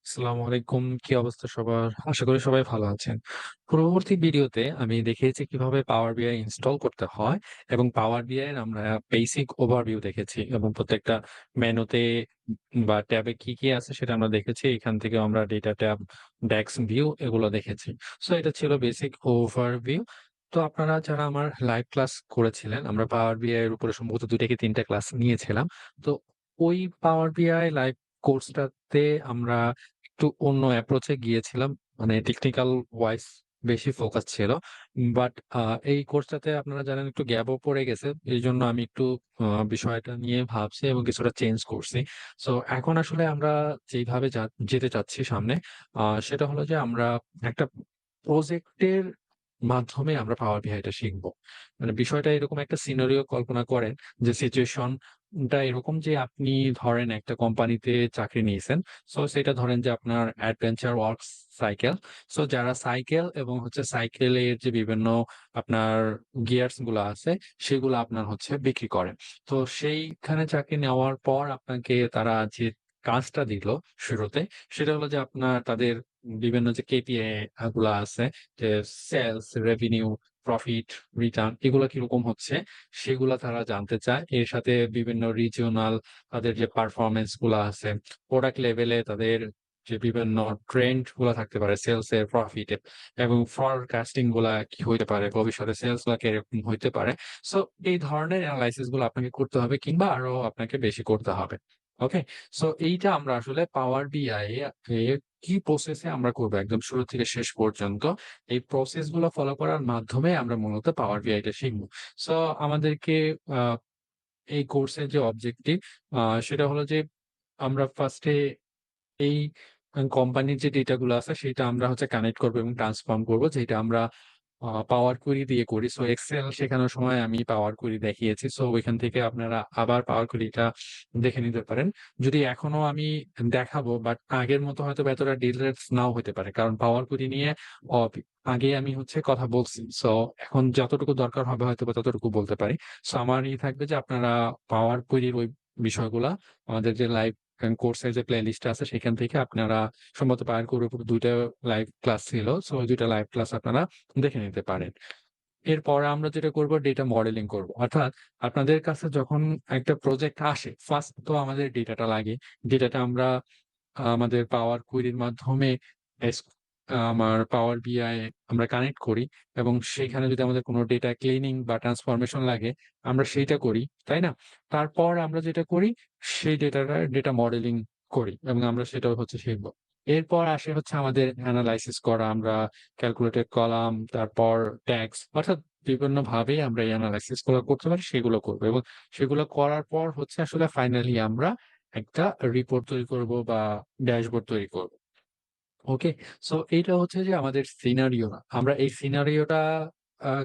আসসালামু আলাইকুম। কি অবস্থা সবার? আশা করি সবাই ভালো আছেন। পূর্ববর্তী ভিডিওতে আমি দেখিয়েছি কিভাবে পাওয়ার বিআই ইনস্টল করতে হয় এবং পাওয়ার বিআই এর আমরা বেসিক ওভারভিউ দেখেছি এবং প্রত্যেকটা মেনুতে বা ট্যাবে কি আছে সেটা আমরা দেখেছি। এখান থেকে আমরা ডেটা ট্যাব, ডেস্ক ভিউ এগুলো দেখেছি। সো এটা ছিল বেসিক ওভারভিউ। তো আপনারা যারা আমার লাইভ ক্লাস করেছিলেন, আমরা পাওয়ার বিআই এর উপরে সম্ভবত ২ থেকে ৩ টা ক্লাস নিয়েছিলাম। তো ওই পাওয়ার বিআই লাইভ কোর্সটাতে আমরা একটু অন্য অ্যাপ্রোচ এ গিয়েছিলাম। মানে টেকনিক্যাল ওয়াইজ বেশি ফোকাস ছিল। বাট এই কোর্সটাতে আপনারা জানেন একটু গ্যাপও পড়ে গেছে। এইজন্য আমি একটু বিষয়টা নিয়ে ভাবছি এবং কিছুটা চেঞ্জ করছি। সো এখন আসলে আমরা যেইভাবে যেতে চাচ্ছি সামনে সেটা হলো যে আমরা একটা প্রজেক্টের মাধ্যমে আমরা পাওয়ার বিআই টা শিখব। মানে বিষয়টা এরকম একটা সিনারিও কল্পনা করেন যে সিচুয়েশন টা এরকম যে আপনি ধরেন একটা কোম্পানিতে চাকরি নিয়েছেন। সো সেটা ধরেন যে আপনার অ্যাডভেঞ্চার ওয়ার্কস সাইকেল। সো যারা সাইকেল এবং হচ্ছে সাইকেলের যে বিভিন্ন আপনার গিয়ারস গুলা আছে সেগুলো আপনার হচ্ছে বিক্রি করে। তো সেইখানে চাকরি নেওয়ার পর আপনাকে তারা যে কাজটা দিল শুরুতে সেটা হলো যে আপনার তাদের বিভিন্ন যে কেপিআই গুলা আছে যে সেলস, রেভিনিউ, প্রফিট, রিটার্ন এগুলা কিরকম হচ্ছে সেগুলা তারা জানতে চায়। এর সাথে বিভিন্ন রিজিওনাল তাদের যে পারফরম্যান্স গুলা আছে, প্রোডাক্ট লেভেলে তাদের যে বিভিন্ন ট্রেন্ড গুলা থাকতে পারে সেলস এর, প্রফিট এর এবং ফরকাস্টিং গুলা কি হইতে পারে, ভবিষ্যতে সেলস গুলা কিরকম হইতে পারে। সো এই ধরনের এনালাইসিস গুলো আপনাকে করতে হবে কিংবা আরো আপনাকে বেশি করতে হবে। ওকে? সো এইটা আমরা আসলে পাওয়ার বিআই এ কি প্রসেস এ আমরা করব একদম শুরু থেকে শেষ পর্যন্ত। এই প্রসেস গুলো ফলো করার মাধ্যমে আমরা মূলত পাওয়ার বিআই টা শিখব। সো আমাদেরকে আ এই কোর্সের যে অবজেক্টিভ সেটা হলো যে আমরা ফার্স্টে এই কোম্পানির যে ডেটা গুলো আছে সেটা আমরা হচ্ছে কানেক্ট করব এবং ট্রান্সফর্ম করব যেটা আমরা পাওয়ার কোয়েরি দিয়ে করি। সো এক্সেল শেখানোর সময় আমি পাওয়ার কোয়েরি দেখিয়েছি। সো ওইখান থেকে আপনারা আবার পাওয়ার কোয়েরিটা দেখে নিতে পারেন। যদি এখনো আমি দেখাবো বাট আগের মতো হয়তোবা এতটা ডিটেইলস নাও হইতে পারে। কারণ পাওয়ার কোয়েরি নিয়ে অ আগে আমি হচ্ছে কথা বলছি। সো এখন যতটুকু দরকার হবে হয়তোবা ততটুকু বলতে পারি। সো আমার থাকবে যে আপনারা পাওয়ার কোয়েরির ওই বিষয়গুলা আমাদের যে লাইভ কোর্সের যে প্লেলিস্ট আছে সেখান থেকে আপনারা সম্ভবত পাওয়ার কোয়েরির উপর ২ টা লাইভ ক্লাস ছিল। সো ওই ২ টা লাইভ ক্লাস আপনারা দেখে নিতে পারেন। এরপরে আমরা যেটা করব ডেটা মডেলিং করব। অর্থাৎ আপনাদের কাছে যখন একটা প্রজেক্ট আসে, ফার্স্ট তো আমাদের ডেটাটা লাগে। ডেটাটা আমরা আমাদের পাওয়ার কুয়েরির মাধ্যমে এস আমার পাওয়ার বিআই আমরা কানেক্ট করি এবং সেখানে যদি আমাদের কোনো ডেটা ক্লিনিং বা ট্রান্সফরমেশন লাগে, আমরা সেইটা করি। তাই না? তারপর আমরা যেটা করি সেই ডেটা মডেলিং করি এবং আমরা সেটাও হচ্ছে শিখব। এরপর আসে হচ্ছে আমাদের এনালাইসিস করা। আমরা ক্যালকুলেটেড কলাম, তারপর ট্যাক্স অর্থাৎ বিভিন্নভাবেই আমরা এই এনালাইসিস গুলো করতে পারি সেগুলো করব এবং সেগুলো করার পর হচ্ছে আসলে ফাইনালি আমরা একটা রিপোর্ট তৈরি করব বা ড্যাশবোর্ড তৈরি করব। ওকে? সো এইটা হচ্ছে যে আমাদের সিনারিও না। আমরা এই সিনারিওটা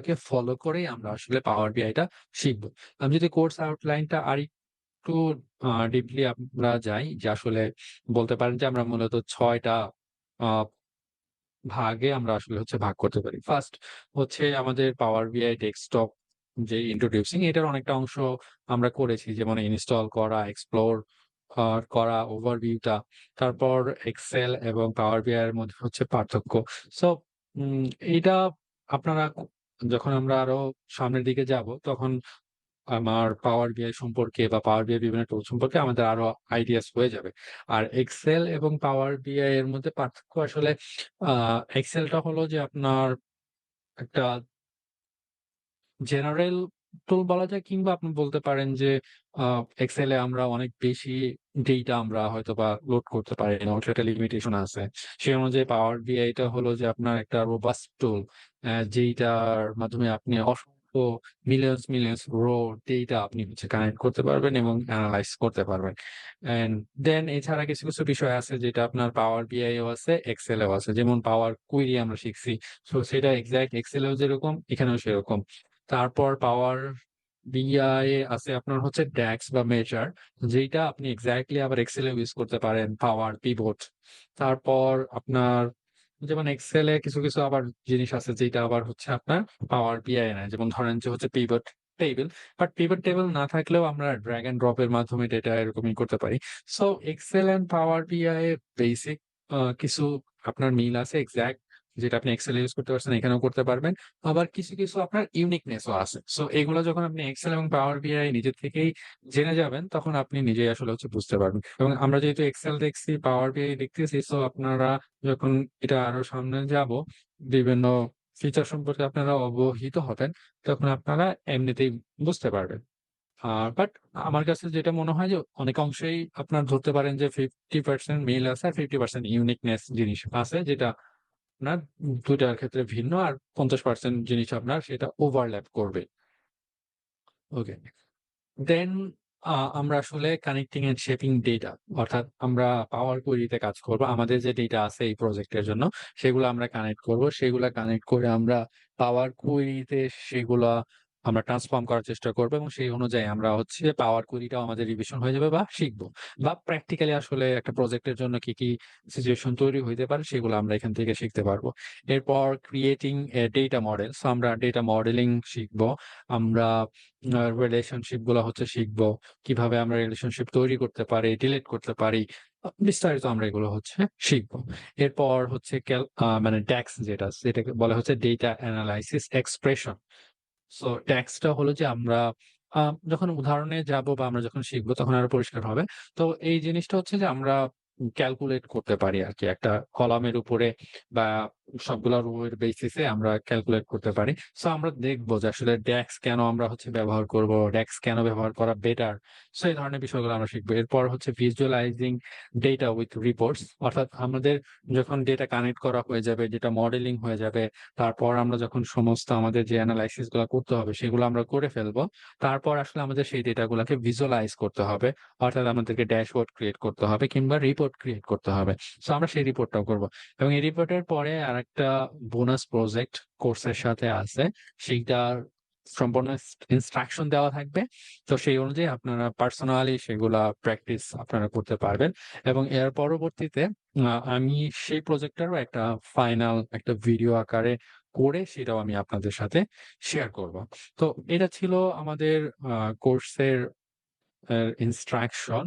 কে ফলো করেই আমরা আসলে পাওয়ার বিআই টা শিখব। আমি যদি কোর্স আউটলাইনটা আরেকটু ডিপলি আমরা যাই যে আসলে বলতে পারেন যে আমরা মূলত ৬ টা আ ভাগে আমরা আসলে হচ্ছে ভাগ করতে পারি। ফার্স্ট হচ্ছে আমাদের পাওয়ার বিআই ডেস্কটপ যে ইন্ট্রোডিউসিং এটার অনেকটা অংশ আমরা করেছি। যেমন ইনস্টল করা, এক্সপ্লোর করা, ওভারভিউটা। তারপর এক্সেল এবং পাওয়ার বিআই এর মধ্যে হচ্ছে পার্থক্য। সো উম এইটা আপনারা যখন আমরা আরো সামনের দিকে যাব তখন আমার পাওয়ার বিআই সম্পর্কে বা পাওয়ার বিআই বিভিন্ন টুল সম্পর্কে আমাদের আরো আইডিয়াস হয়ে যাবে। আর এক্সেল এবং পাওয়ার বিআই এর মধ্যে পার্থক্য আসলে আ এক্সেলটা হলো যে আপনার একটা জেনারেল টুল বলা যায় কিংবা আপনি বলতে পারেন যে আ এক্সেল এ আমরা অনেক বেশি ডেটা আমরা হয়তোবা লোড করতে পারি না। ওটার একটা লিমিটেশন আছে। সেই অনুযায়ী পাওয়ার বিআই টা হলো যে আপনার একটা রোবাস্ট টুল। যেইটার মাধ্যমে আপনি অসংখ্য মিলিয়নস রো ডেটা আপনি হচ্ছে কানেক্ট করতে পারবেন এবং এনালাইজ করতে পারবেন। অ্যান্ড দেন এছাড়া কিছু বিষয় আছে যেটা আপনার পাওয়ার বিআই এও আছে, এক্সেল এও আছে। যেমন পাওয়ার কুয়েরি আমরা শিখছি। সো সেটা এক্সাক্ট এক্সেল এও যেরকম এখানেও সেরকম। তারপর পাওয়ার বিআই এ আছে আপনার হচ্ছে ড্যাক্স বা মেজার যেইটা আপনি এক্সাক্টলি আবার এক্সেল এ ইউজ করতে পারেন। পাওয়ার পিভট। তারপর আপনার যেমন এক্সেল এ কিছু আবার জিনিস আছে যেটা আবার হচ্ছে আপনার পাওয়ার বিআই এ নাই। যেমন ধরেন যে হচ্ছে pivot table. But pivot table না থাকলেও আমরা ড্রাগ অ্যান্ড ড্রপ এর মাধ্যমে ডেটা এরকমই করতে পারি। সো এক্সেল অ্যান্ড পাওয়ার বিআই বেসিক কিছু আপনার মিল আছে এক্সাক্ট যেটা আপনি এক্সেল ইউজ করতে পারছেন এখানেও করতে পারবেন। আবার কিছু আপনার ইউনিকনেস ও আছে। সো এগুলো যখন আপনি এক্সেল এবং পাওয়ার বিআই নিজে থেকেই জেনে যাবেন তখন আপনি নিজেই আসলে বুঝতে পারবেন। এবং আমরা যেহেতু এক্সেল দেখছি, পাওয়ার বিআই দেখতেছি, সো আপনারা যখন এটা আরো সামনে যাব বিভিন্ন ফিচার সম্পর্কে আপনারা অবহিত হবেন, তখন আপনারা এমনিতেই বুঝতে পারবেন। বাট আমার কাছে যেটা মনে হয় যে অনেক অংশেই আপনার ধরতে পারেন যে 50% মিল আছে আর 50% ইউনিকনেস জিনিস আছে যেটা আপনার ২ টার ক্ষেত্রে ভিন্ন আর ৫০% জিনিস আপনার সেটা ওভারল্যাপ করবে। ওকে। দেন আমরা আসলে কানেক্টিং এন্ড শেপিং ডেটা অর্থাৎ আমরা পাওয়ার কোয়েরিতে কাজ করব। আমাদের যে ডেটা আছে এই প্রজেক্টের জন্য সেগুলো আমরা কানেক্ট করব। সেগুলা কানেক্ট করে আমরা পাওয়ার কোয়েরিতে সেগুলা আমরা ট্রান্সফর্ম করার চেষ্টা করব এবং সেই অনুযায়ী আমরা পাওয়ার কোয়েরিটাও আমাদের রিভিশন হয়ে যাবে বা শিখব। বা প্র্যাকটিক্যালি আসলে একটা প্রজেক্টের জন্য কি সিচুয়েশন তৈরি হইতে পারে সেগুলো আমরা এখান থেকে শিখতে পারব। এরপর creating a data model. So আমরা ডেটা মডেলিং শিখব। আমরা রিলেশনশিপ গুলা শিখবো। কিভাবে আমরা রিলেশনশিপ তৈরি করতে পারি, ডিলিট করতে পারি। বিস্তারিত আমরা এগুলো শিখবো। এরপর মানে ট্যাক্স যেটাকে বলা ডেটা অ্যানালাইসিস এক্সপ্রেশন। সো ট্যাক্সটা হলো যে আমরা আ যখন উদাহরণে যাবো বা আমরা যখন শিখবো তখন আরো পরিষ্কার হবে। তো এই জিনিসটা যে আমরা ক্যালকুলেট করতে পারি আরকি। একটা কলামের উপরে বা সবগুলা রো এর বেসিস এ আমরা ক্যালকুলেট করতে পারি। সো আমরা দেখবো যে আসলে ড্যাক্স কেন আমরা ব্যবহার করব, ড্যাক্স কেন ব্যবহার করা বেটার। সো এই ধরনের বিষয়গুলো আমরা শিখবো। এরপর ভিজুয়ালাইজিং ডেটা উইথ রিপোর্টস অর্থাৎ আমাদের যখন ডেটা কানেক্ট করা হয়ে যাবে, ডেটা মডেলিং হয়ে যাবে, তারপর আমরা যখন সমস্ত আমাদের যে এনালাইসিস গুলা করতে হবে সেগুলো আমরা করে ফেলবো। তারপর আসলে আমাদের সেই ডেটা গুলাকে ভিজুয়ালাইজ করতে হবে। অর্থাৎ আমাদেরকে ড্যাশবোর্ড ক্রিয়েট করতে হবে কিংবা রিপোর্ট ক্রিয়েট করতে হবে। সো আমরা সেই রিপোর্টটাও করব। এবং এই রিপোর্টের পরে আরেকটা বোনাস প্রজেক্ট কোর্সের সাথে আছে। সেইটার সম্পূর্ণ ইনস্ট্রাকশন দেওয়া থাকবে। তো সেই অনুযায়ী আপনারা পার্সোনালি সেগুলা প্র্যাকটিস আপনারা করতে পারবেন। এবং এর পরবর্তীতে আমি সেই প্রজেক্টটারও একটা ফাইনাল একটা ভিডিও আকারে করে সেটাও আমি আপনাদের সাথে শেয়ার করব। তো এটা ছিল আমাদের কোর্সের ইনস্ট্রাকশন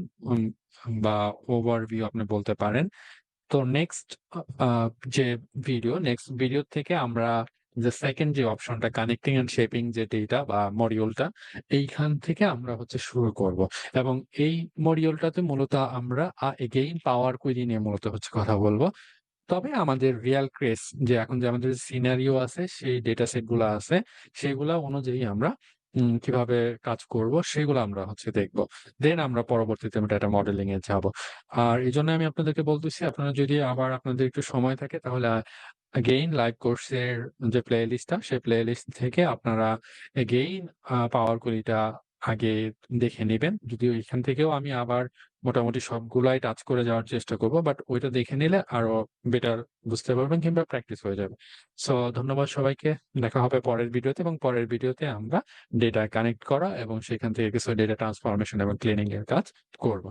বা ওভারভিউ আপনি বলতে পারেন। তো আ যে নেক্সট ভিডিও থেকে আমরা যে 2nd যে অপশনটা কানেক্টিং অ্যান্ড শেপিং যে ডেটা বা মডিউলটা এইখান থেকে আমরা শুরু করব। এবং এই মডিউলটাতে মূলত আমরা এগেইন পাওয়ার কুইরি নিয়ে মূলত কথা বলব। তবে আমাদের রিয়াল কেস যে এখন যে আমাদের সিনারিও আছে সেই ডেটা সেট গুলা আছে সেগুলা অনুযায়ী আমরা কিভাবে কাজ করব সেগুলো আমরা দেখব। দেন আমরা পরবর্তীতে ডেটা মডেলিং এ যাব। আর এজন্য আমি আপনাদেরকে বলতেছি আপনারা যদি আবার আপনাদের একটু সময় থাকে তাহলে এগেইন লাইভ কোর্সের যে প্লেলিস্টটা সেই প্লেলিস্ট থেকে আপনারা এগেইন পাওয়ার query-টা আগে দেখে নিবেন। যদিও এখান থেকেও আমি আবার মোটামুটি সবগুলাই টাচ করে যাওয়ার চেষ্টা করব। বাট ওইটা দেখে নিলে আরো বেটার বুঝতে পারবেন কিংবা প্র্যাকটিস হয়ে যাবে। সো ধন্যবাদ সবাইকে। দেখা হবে পরের ভিডিওতে এবং পরের ভিডিওতে আমরা ডেটা কানেক্ট করা এবং সেখান থেকে কিছু ডেটা ট্রান্সফরমেশন এবং ক্লিনিং এর কাজ করব।